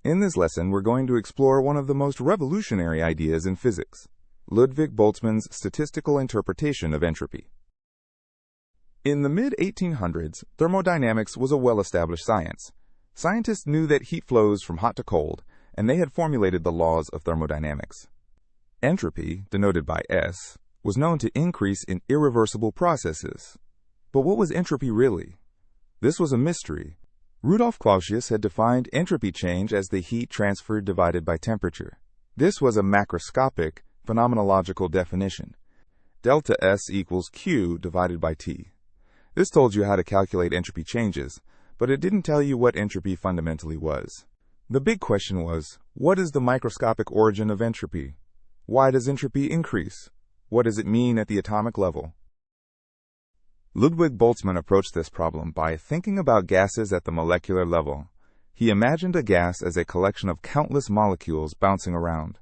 In this lesson, we're going to explore one of the most revolutionary ideas in physics, Ludwig Boltzmann's statistical interpretation of entropy. In the mid-1800s, thermodynamics was a well-established science. Scientists knew that heat flows from hot to cold, and they had formulated the laws of thermodynamics. Entropy, denoted by S, was known to increase in irreversible processes. But what was entropy really? This was a mystery. Rudolf Clausius had defined entropy change as the heat transferred divided by temperature. This was a macroscopic, phenomenological definition. Delta S equals Q divided by T. This told you how to calculate entropy changes, but it didn't tell you what entropy fundamentally was. The big question was, what is the microscopic origin of entropy? Why does entropy increase? What does it mean at the atomic level? Ludwig Boltzmann approached this problem by thinking about gases at the molecular level. He imagined a gas as a collection of countless molecules bouncing around.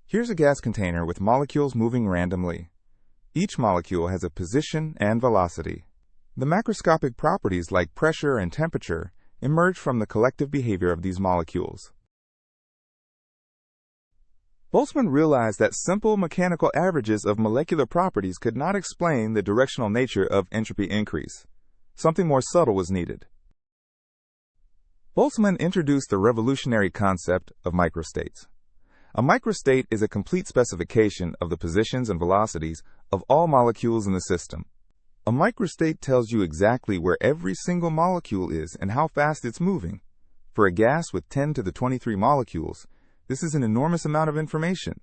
Here's a gas container with molecules moving randomly. Each molecule has a position and velocity. The macroscopic properties like pressure and temperature emerge from the collective behavior of these molecules. Boltzmann realized that simple mechanical averages of molecular properties could not explain the directional nature of entropy increase. Something more subtle was needed. Boltzmann introduced the revolutionary concept of microstates. A microstate is a complete specification of the positions and velocities of all molecules in the system. A microstate tells you exactly where every single molecule is and how fast it's moving. For a gas with 10 to the 23 molecules, this is an enormous amount of information.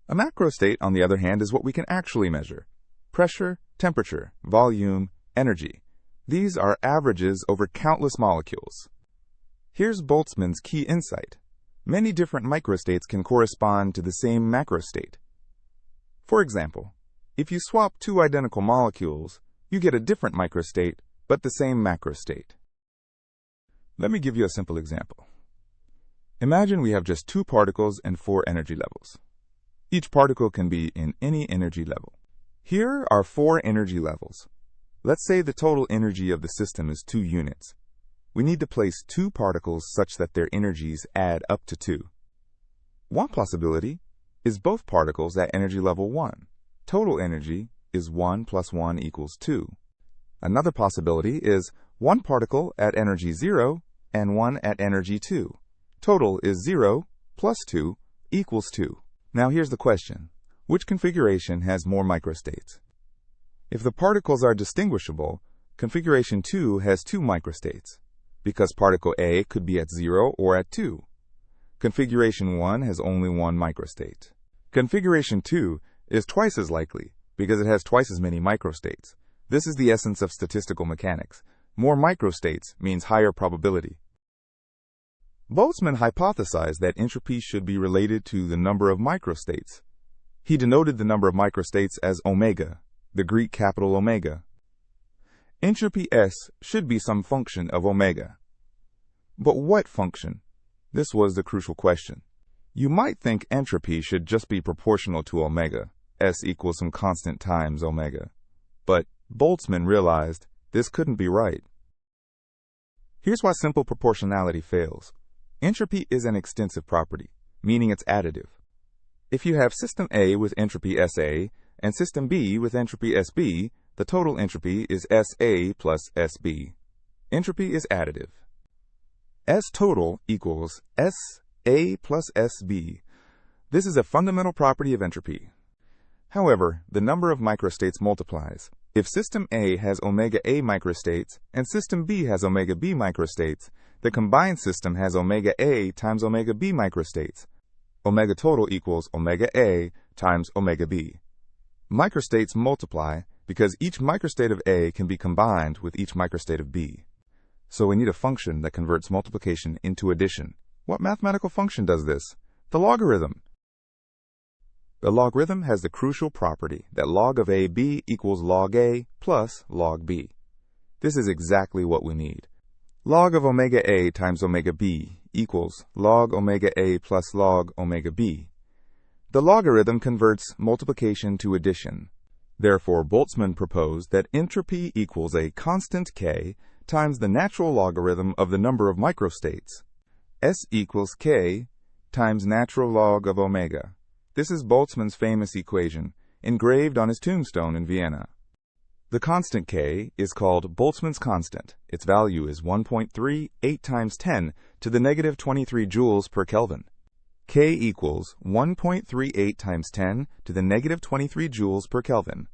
A macrostate, on the other hand, is what we can actually measure. Pressure, temperature, volume, energy. These are averages over countless molecules. Here's Boltzmann's key insight. Many different microstates can correspond to the same macrostate. For example, if you swap two identical molecules, you get a different microstate, but the same macrostate. Let me give you a simple example. Imagine we have just two particles and four energy levels. Each particle can be in any energy level. Here are four energy levels. Let's say the total energy of the system is 2 units. We need to place two particles such that their energies add up to 2. One possibility is both particles at energy level 1. Total energy is 1 plus 1 equals 2. Another possibility is one particle at energy 0 and one at energy 2. Total is 0 plus 2 equals 2. Now here's the question. Which configuration has more microstates? If the particles are distinguishable, configuration 2 has 2 microstates, because particle A could be at 0 or at 2. Configuration 1 has only 1 microstate. Configuration 2 is twice as likely, because it has twice as many microstates. This is the essence of statistical mechanics. More microstates means higher probability. Boltzmann hypothesized that entropy should be related to the number of microstates. He denoted the number of microstates as omega, the Greek capital omega. Entropy S should be some function of omega. But what function? This was the crucial question. You might think entropy should just be proportional to omega, S equals some constant times omega. But Boltzmann realized this couldn't be right. Here's why simple proportionality fails. Entropy is an extensive property, meaning it's additive. If you have system A with entropy SA and system B with entropy SB, the total entropy is SA plus SB. Entropy is additive. S total equals SA plus SB. This is a fundamental property of entropy. However, the number of microstates multiplies. If system A has omega A microstates and system B has omega B microstates, the combined system has omega A times omega B microstates. Omega total equals omega A times omega B. Microstates multiply because each microstate of A can be combined with each microstate of B. So we need a function that converts multiplication into addition. What mathematical function does this? The logarithm. The logarithm has the crucial property that log of AB equals log A plus log B. This is exactly what we need. Log of omega A times omega B equals log omega A plus log omega B. The logarithm converts multiplication to addition. Therefore, Boltzmann proposed that entropy equals a constant k times the natural logarithm of the number of microstates. S equals K times natural log of omega. This is Boltzmann's famous equation, engraved on his tombstone in Vienna. The constant K is called Boltzmann's constant. Its value is 1.38 times 10 to the negative 23 joules per Kelvin. K equals 1.38 times 10 to the negative 23 joules per Kelvin.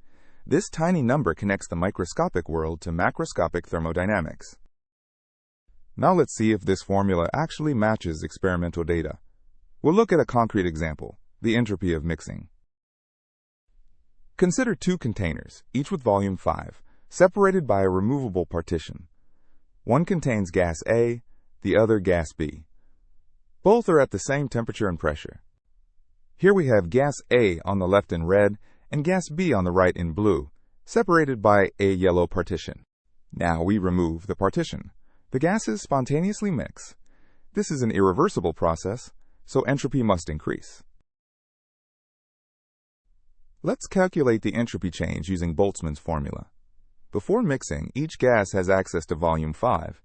This tiny number connects the microscopic world to macroscopic thermodynamics. Now let's see if this formula actually matches experimental data. We'll look at a concrete example, the entropy of mixing. Consider two containers, each with volume 5, separated by a removable partition. One contains gas A, the other gas B. Both are at the same temperature and pressure. Here we have gas A on the left in red and gas B on the right in blue, separated by a yellow partition. Now we remove the partition. The gases spontaneously mix. This is an irreversible process, so entropy must increase. Let's calculate the entropy change using Boltzmann's formula. Before mixing, each gas has access to volume 5.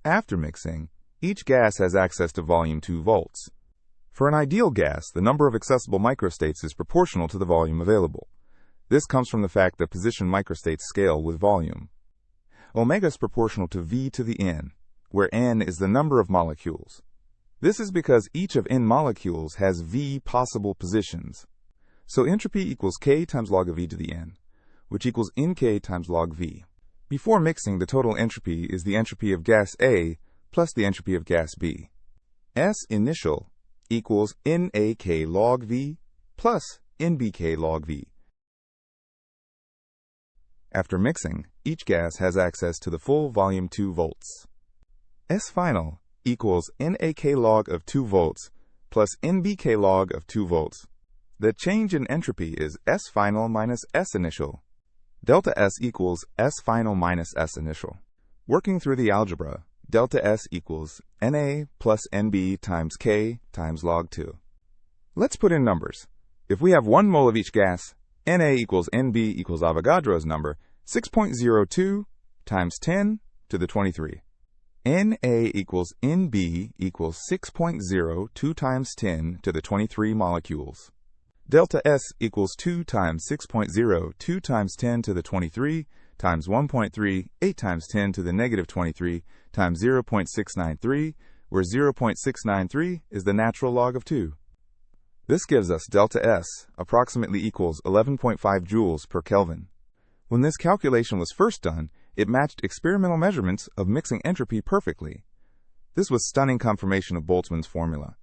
After mixing, each gas has access to volume 2 volts. For an ideal gas, the number of accessible microstates is proportional to the volume available. This comes from the fact that position microstates scale with volume. Omega is proportional to V to the n, where n is the number of molecules. This is because each of n molecules has V possible positions. So entropy equals K times log of E to the n, which equals Nk times log V. Before mixing, the total entropy is the entropy of gas A plus the entropy of gas B. S initial equals NAK log V plus NBK log V. After mixing, each gas has access to the full volume 2 volts. S final equals NAK log of 2 volts plus NBK log of 2 volts. The change in entropy is S final minus S initial. Delta S equals S final minus S initial. Working through the algebra, delta S equals Na plus Nb times K times log 2. Let's put in numbers. If we have 1 mole of each gas, Na equals Nb equals Avogadro's number, 6.02 times 10 to the 23. Na equals Nb equals 6.02 times 10 to the 23 molecules. Delta S equals 2 times 6.02 times 10 to the 23 times 1.38 times 10 to the negative 23 times 0.693, where 0.693 is the natural log of 2. This gives us delta S approximately equals 11.5 joules per Kelvin. When this calculation was first done, it matched experimental measurements of mixing entropy perfectly. This was stunning confirmation of Boltzmann's formula.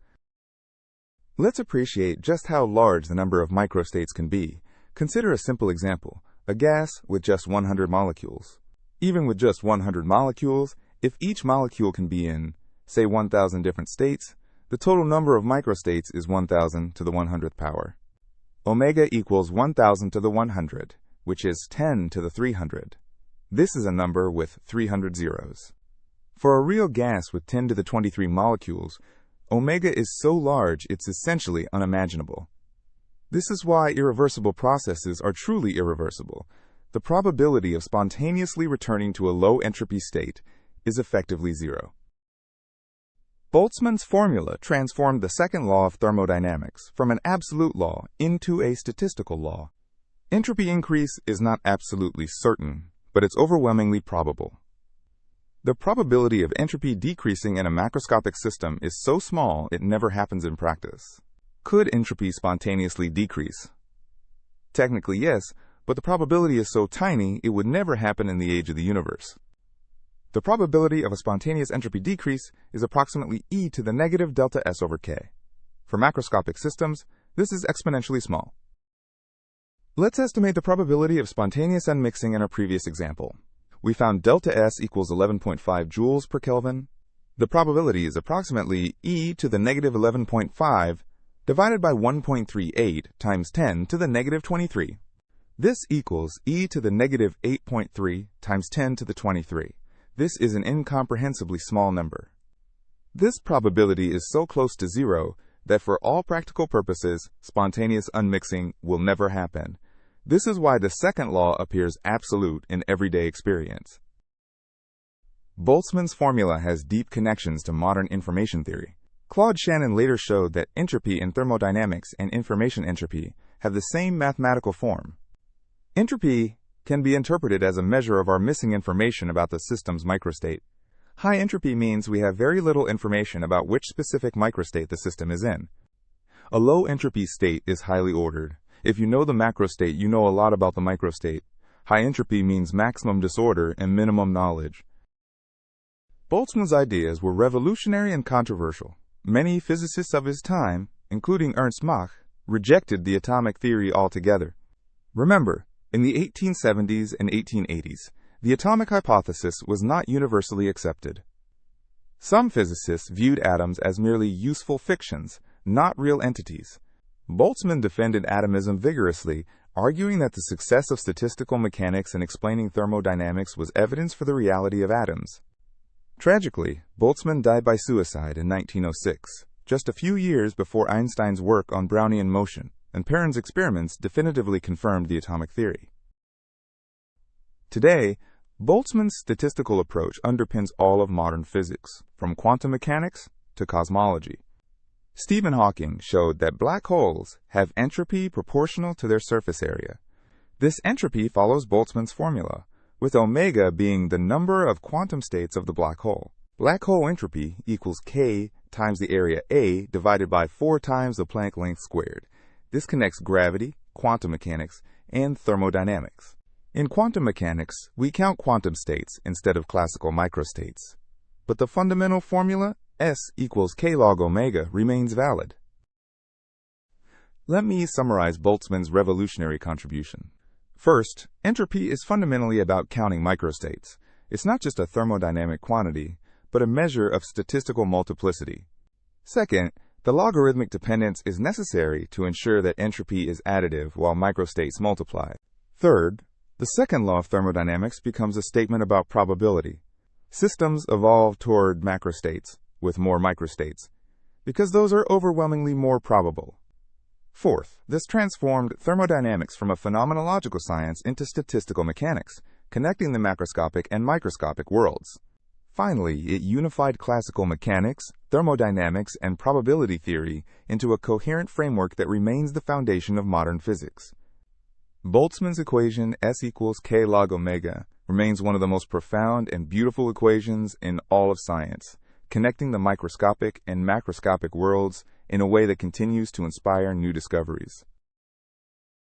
Let's appreciate just how large the number of microstates can be. Consider a simple example, a gas with just 100 molecules. Even with just 100 molecules, if each molecule can be in, say 1,000 different states, the total number of microstates is 1,000 to the 100th power. Omega equals 1,000 to the 100, which is 10 to the 300. This is a number with 300 zeros. For a real gas with 10 to the 23 molecules, omega is so large it's essentially unimaginable. This is why irreversible processes are truly irreversible. The probability of spontaneously returning to a low entropy state is effectively zero. Boltzmann's formula transformed the second law of thermodynamics from an absolute law into a statistical law. Entropy increase is not absolutely certain, but it's overwhelmingly probable. The probability of entropy decreasing in a macroscopic system is so small it never happens in practice. Could entropy spontaneously decrease? Technically yes, but the probability is so tiny it would never happen in the age of the universe. The probability of a spontaneous entropy decrease is approximately e to the negative delta S over k. For macroscopic systems, this is exponentially small. Let's estimate the probability of spontaneous unmixing in our previous example. We found delta S equals 11.5 joules per Kelvin. The probability is approximately e to the negative 11.5 divided by 1.38 times 10 to the negative 23. This equals e to the negative 8.3 times 10 to the 23. This is an incomprehensibly small number. This probability is so close to zero that for all practical purposes, spontaneous unmixing will never happen. This is why the second law appears absolute in everyday experience. Boltzmann's formula has deep connections to modern information theory. Claude Shannon later showed that entropy in thermodynamics and information entropy have the same mathematical form. Entropy can be interpreted as a measure of our missing information about the system's microstate. High entropy means we have very little information about which specific microstate the system is in. A low entropy state is highly ordered. If you know the macrostate, you know a lot about the microstate. High entropy means maximum disorder and minimum knowledge. Boltzmann's ideas were revolutionary and controversial. Many physicists of his time, including Ernst Mach, rejected the atomic theory altogether. Remember, in the 1870s and 1880s, the atomic hypothesis was not universally accepted. Some physicists viewed atoms as merely useful fictions, not real entities. Boltzmann defended atomism vigorously, arguing that the success of statistical mechanics in explaining thermodynamics was evidence for the reality of atoms. Tragically, Boltzmann died by suicide in 1906, just a few years before Einstein's work on Brownian motion, and Perrin's experiments definitively confirmed the atomic theory. Today, Boltzmann's statistical approach underpins all of modern physics, from quantum mechanics to cosmology. Stephen Hawking showed that black holes have entropy proportional to their surface area. This entropy follows Boltzmann's formula, with omega being the number of quantum states of the black hole. Black hole entropy equals K times the area A divided by 4 times the Planck length squared. This connects gravity, quantum mechanics, and thermodynamics. In quantum mechanics, we count quantum states instead of classical microstates. But the fundamental formula, S equals K log omega, remains valid. Let me summarize Boltzmann's revolutionary contribution. First, entropy is fundamentally about counting microstates. It's not just a thermodynamic quantity, but a measure of statistical multiplicity. Second, the logarithmic dependence is necessary to ensure that entropy is additive while microstates multiply. Third, the second law of thermodynamics becomes a statement about probability. Systems evolve toward macrostates with more microstates, because those are overwhelmingly more probable. Fourth, this transformed thermodynamics from a phenomenological science into statistical mechanics, connecting the macroscopic and microscopic worlds. Finally, it unified classical mechanics, thermodynamics, and probability theory into a coherent framework that remains the foundation of modern physics. Boltzmann's equation S equals K log omega remains one of the most profound and beautiful equations in all of science, connecting the microscopic and macroscopic worlds in a way that continues to inspire new discoveries.